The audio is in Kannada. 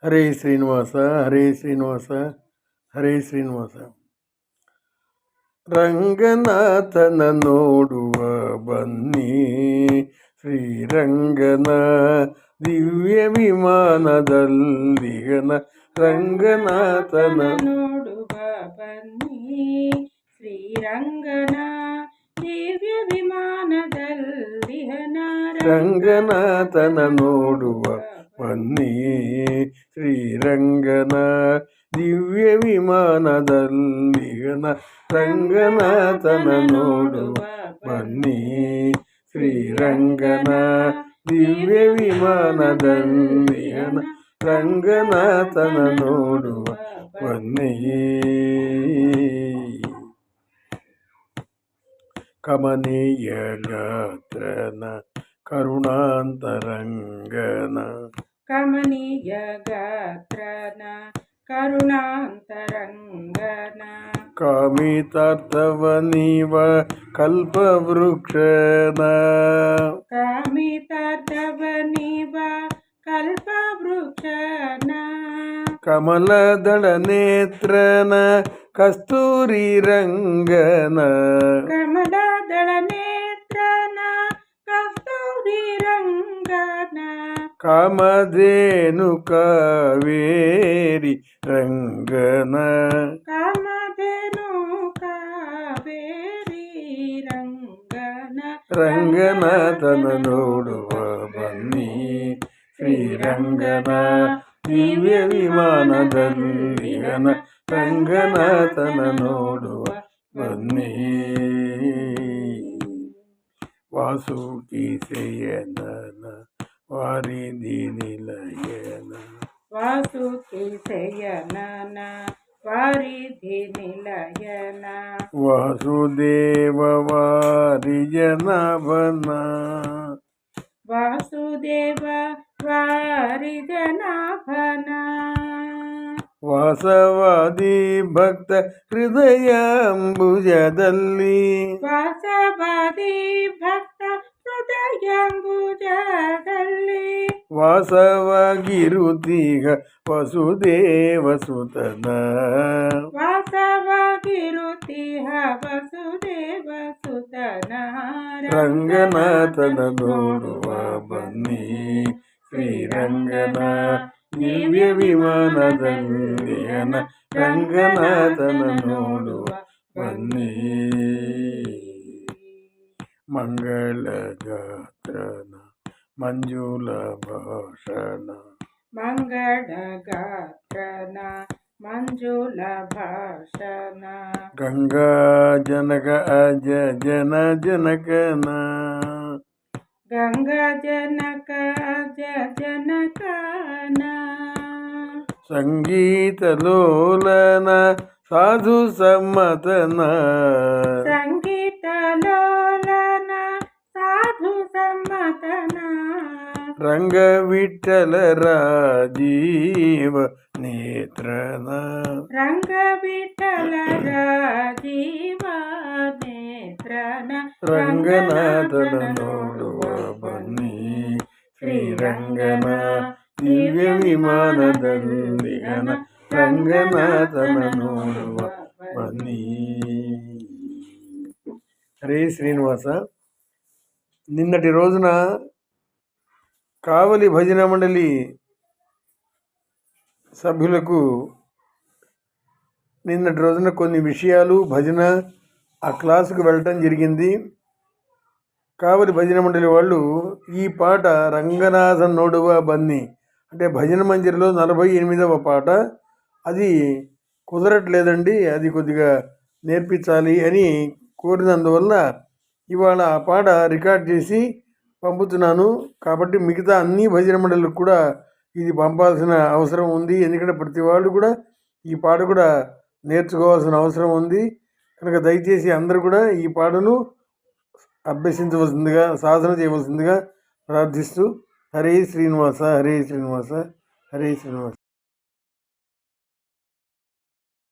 ಹರೇ ಶ್ರೀನಿವಾಸ ಹರೇ ಶ್ರೀನಿವಾಸ ಹರೇ ಶ್ರೀನಿವಾಸ. ರಂಗನಾಥನ ನೋಡುವ ಬನ್ನಿ, ಶ್ರೀರಂಗನ ದಿವ್ಯ ವಿಮಾನದಲ್ಲಿಗನ. ರಂಗನಾಥನ ನೋಡುವ ಬನ್ನಿ, ಶ್ರೀರಂಗನ ದಿವ್ಯ ವಿಮಾನದಲ್ಲಿಗನ. ರಂಗನಾಥನ ನೋಡುವ ಬನ್ನಿ, ಶ್ರೀರಂಗನ ದಿವ್ಯ ವಿಮಾನದಲ್ಲಿಗನ. ರಂಗನಾಥನ ನೋಡುವ ಬನ್ನಿ, ಶ್ರೀರಂಗನ ದಿವ್ಯ ವಿಮಾನದಲ್ಲಿಗನ. ರಂಗನಾಥನ ನೋಡುವ ಬನ್ನಿ. ಕಮನೀಯ ಗಾತ್ರನ ಕರುಣಾಂತರಂಗನ. ಕಮನೀಯ ಗಾತ್ರನ ಕರುಣಾಂತರಂಗನ. ಕಾಮಿತಾರ್ಥವ ನೀವ ಕಲ್ಪವೃಕ್ಷನ. ಕಾಮಿತಾರ್ಥವ ನೀವ ಕಲ್ಪವೃಕ್ಷನ. ಕಮಲದಳ ನೇತ್ರನ ಕಸ್ತೂರಿ ರಂಗನ. ಕಮಲದಳ ನೇತ್ರನ ಕಸ್ತೂರಿ ರಂಗನ. ಕಾಮಧೇನು ಕಾವೇರಿ ರಂಗನ. ಕಾಮಧೇನು ಕಾವೇರಿ ರಂಗನ. ರಂಗನಾಥನ ನೋಡುವ ಬನ್ನಿ, ಶ್ರೀರಂಗನ ದಿವ್ಯ ವಿಮಾನದಲ್ಲಿಗನ. ರಂಗನಾಥನ ನೋಡುವ ಬನ್ನಿ. ವಾಸುಕಿ ಶಯನನ ವಾರಿಧಿ ನಿಲಯನ. ವಾಸುಕಿ ಶಯನನ ವಾರಿಧಿ ನಿಲಯನ. ವಾಸುದೇವ ವಾರಿಜನಾಭನ. ವಾಸುದೇವ ವಾರಿಜನಾಭನ. ವಾಸವಾದಿ ಭಕ್ತ ಹೃದಯಾಂಬುಜದಲ್ಲಿ. ವಾಸವಾದಿ ಭಕ್ತ ಹೃದಯಾಂಬುಜದಲ್ಲಿ. ವಾಸವಾಗಿರುತ್ತೀಗ ವಸುದೇವ ಸುತನ. ವಾಸವಾಗಿರುತ್ತೀಹ ವಸುದೇವ ಸುತನ. ರಂಗನಾಥನ ನೋಡುವ ಬನ್ನಿ, ಶ್ರೀರಂಗನ ದಿವ್ಯ ವಿಮಾನದಲ್ಲಿಗನ. ರಂಗನಾಥನ ನೋಡುವ ಬನ್ನಿ. ಮಂಗಳ ಗಾತ್ರನ ಮಂಜುಳ ಭಾಷಣ. ಮಂಗಳ ಗಾತ್ರನ ಮಂಜುಳ ಭಾಷಣ. ಗಂಗಾ ಜನಕ ಅಜ ಜನ ಜನಕನ. ಗಂಗಾ ಜನಕ ಅಜ ಜನಕನ. ಸಂಗೀತ ಲೋಲನ ಸಾಧು ಸಮ್ಮತನ. ಸಂಗೀತ ಲೋಲನ ಸಾಧು ಸಮ್ಮತನ. ರಂಗ ವಿಠಲ ರಾಜೀವ ನೇತ್ರನ. ರಂಗ ವಿಠಲ ರಾಜೀವ ನೇತ್ರನ. ರಂಗನಾಥನ ನೋಡುವ ಬನ್ನಿ, ಶ್ರೀರಂಗನ ದಿವ್ಯ ವಿಮಾನದಲ್ಲಿಗನ. ರಂಗನಾಥನ ನೋಡುವ ಬನ್ನಿ. హరే శ్రీనివాస. నిన్నటి రోజున కావలి భజన మండలి సభ్యులకు నిన్నటి రోజున కొన్ని విషయాలు భజన ఆ క్లాసుకు వెళ్ళటం జరిగింది. కావలి భజన మండలి వాళ్ళు ఈ పాట రంగనాథన్ నోడువ బన్ని అంటే భజన మందిర్లో 48వ పాట, అది కుదరట్లేదండి, అది కొద్దిగా నేర్పించాలి అని కోరినందువల్ల ఇవాళ ఆ పాట రికార్డ్ చేసి పంపుతున్నాను. కాబట్టి మిగతా అన్ని భజన మండలికి కూడా ఇది పంపాల్సిన అవసరం ఉంది. ఎందుకంటే ప్రతి వాళ్ళు కూడా ఈ పాట కూడా నేర్చుకోవాల్సిన అవసరం ఉంది. కనుక దయచేసి అందరూ కూడా ఈ పాటను అభ్యసించవలసిందిగా, సాధన చేయవలసిందిగా ప్రార్థిస్తూ హరే శ్రీనివాస హరే శ్రీనివాస హరే శ్రీనివాస.